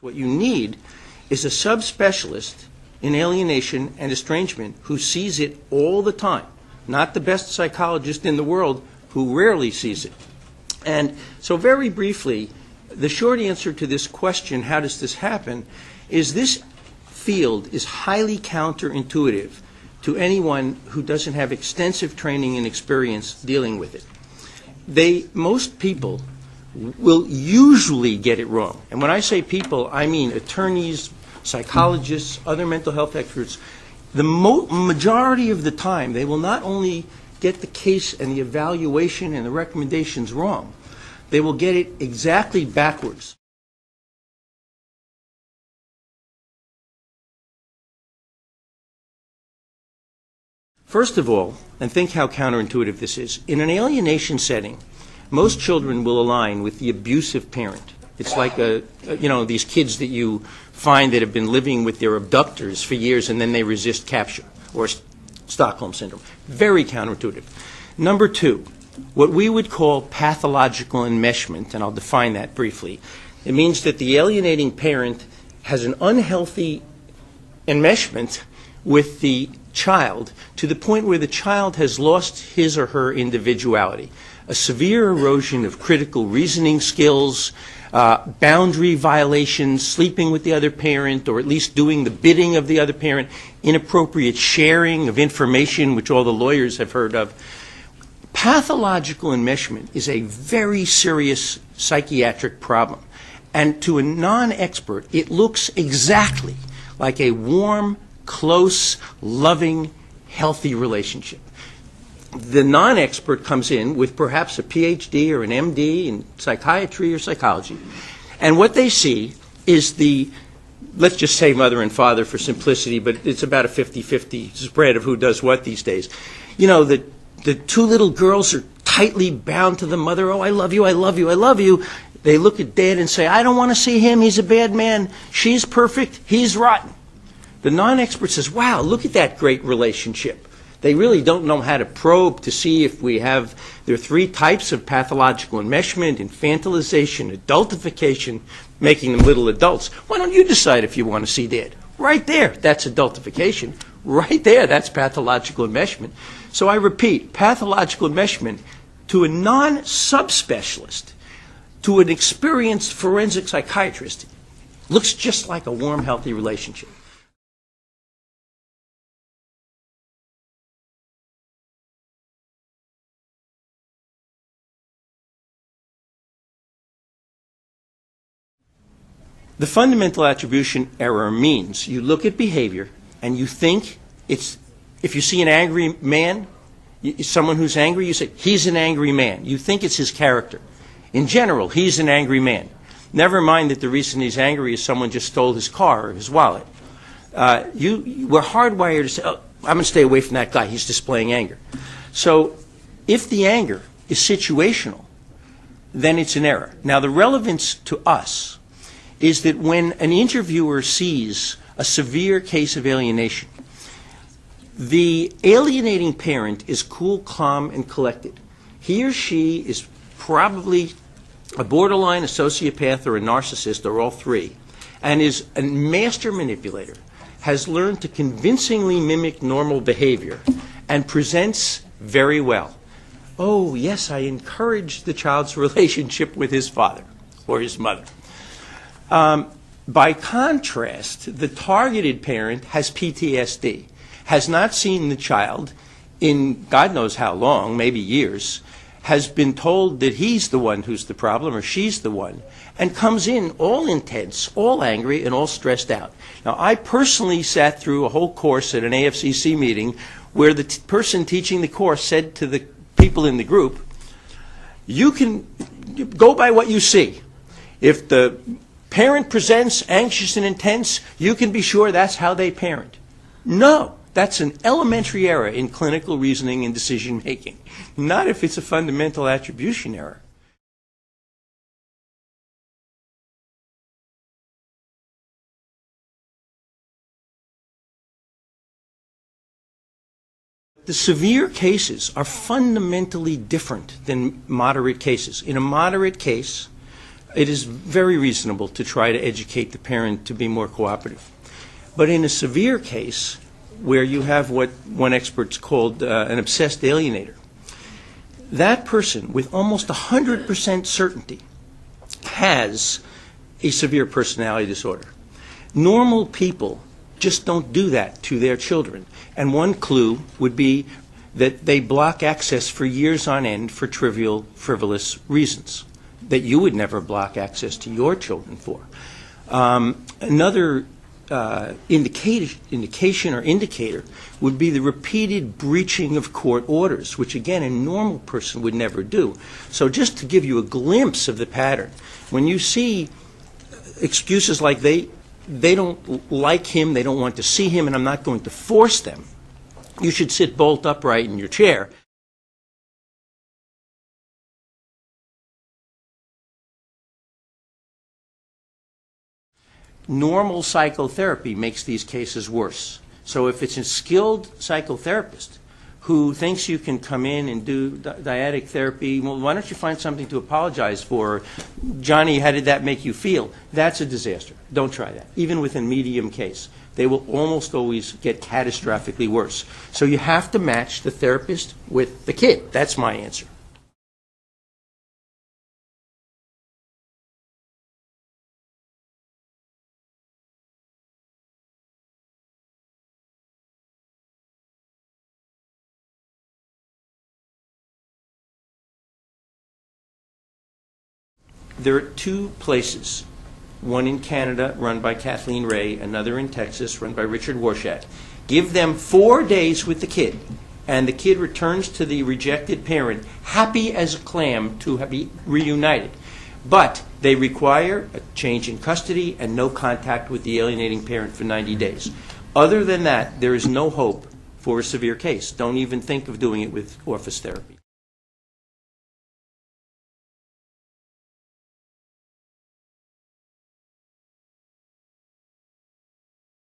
What you need is a subspecialist in alienation and estrangement who sees it all the time, not the best psychologist in the world who rarely sees it. And so very briefly, the short answer to this question, how does this happen, is this field is highly counterintuitive to anyone who doesn't have extensive training and experience dealing with it. Most people will usually get it wrong. And when I say people, I mean attorneys, psychologists, other mental health experts. The majority of the time, they will not only get the case and the evaluation and the recommendations wrong, they will get it exactly backwards. First of all, and think how counterintuitive this is, in an alienation setting, most children will align with the abusive parent. It's like these kids that you find that have been living with their abductors for years and then they resist capture, or Stockholm Syndrome. Very counterintuitive. Number two, what we would call pathological enmeshment, and I'll define that briefly. It means that the alienating parent has an unhealthy enmeshment with the child to the point where the child has lost his or her individuality. A severe erosion of critical reasoning skills, boundary violations, sleeping with the other parent, or at least doing the bidding of the other parent, inappropriate sharing of information, which all the lawyers have heard of. Pathological enmeshment is a very serious psychiatric problem. And to a non-expert, it looks exactly like a warm, close, loving, healthy relationship. The non-expert comes in with perhaps a PhD or an MD in psychiatry or psychology, and what they see is let's just say mother and father for simplicity, but it's about a 50-50 spread of who does what these days. You know, the two little girls are tightly bound to the mother. Oh, I love you, I love you, I love you. They look at dad and say, I don't want to see him, he's a bad man. She's perfect, he's rotten. The non-expert says, wow, look at that great relationship. They really don't know how to probe to see if there are three types of pathological enmeshment: infantilization, adultification, making them little adults. Why don't you decide if you want to see dad? Right there, that's adultification. Right there, that's pathological enmeshment. So I repeat, pathological enmeshment to a non-subspecialist, to an experienced forensic psychiatrist, looks just like a warm, healthy relationship. The fundamental attribution error means you look at behavior and you think if you see an angry man, someone who's angry, you say, he's an angry man. You think it's his character. In general, he's an angry man. Never mind that the reason he's angry is someone just stole his car or his wallet. We're hardwired to say, oh, I'm going to stay away from that guy. He's displaying anger. So if the anger is situational, then it's an error. Now, the relevance to us is that when an interviewer sees a severe case of alienation, the alienating parent is cool, calm, and collected. He or she is probably a borderline, a sociopath, or a narcissist, or all three, and is a master manipulator, has learned to convincingly mimic normal behavior, and presents very well. Oh, yes, I encouraged the child's relationship with his father or his mother. By contrast, the targeted parent has PTSD, has not seen the child in God knows how long, maybe years, has been told that he's the one who's the problem or she's the one, and comes in all intense, all angry, and all stressed out. Now, I personally sat through a whole course at an AFCC meeting where the person teaching the course said to the people in the group, you can go by what you see. If the parent presents anxious and intense, you can be sure that's how they parent. No, that's an elementary error in clinical reasoning and decision making, not if it's a fundamental attribution error. The severe cases are fundamentally different than moderate cases. In a moderate case, it is very reasonable to try to educate the parent to be more cooperative. But in a severe case, where you have what one expert's called an obsessed alienator, that person, with almost 100% certainty, has a severe personality disorder. Normal people just don't do that to their children. And one clue would be that they block access for years on end for trivial, frivolous reasons that you would never block access to your children for. Another indication or indicator would be the repeated breaching of court orders, which again a normal person would never do. So just to give you a glimpse of the pattern, when you see excuses like they don't like him, they don't want to see him, and I'm not going to force them, you should sit bolt upright in your chair. Normal psychotherapy makes these cases worse. So if it's a skilled psychotherapist who thinks you can come in and do dyadic therapy, well, why don't you find something to apologize for? Johnny, how did that make you feel? That's a disaster. Don't try that. Even with a medium case, they will almost always get catastrophically worse. So you have to match the therapist with the kid. That's my answer. There are two places, one in Canada run by Kathleen Ray, another in Texas run by Richard Warshak. Give them 4 days with the kid, and the kid returns to the rejected parent happy as a clam to be reunited. But they require a change in custody and no contact with the alienating parent for 90 days. Other than that, there is no hope for a severe case. Don't even think of doing it with office therapy.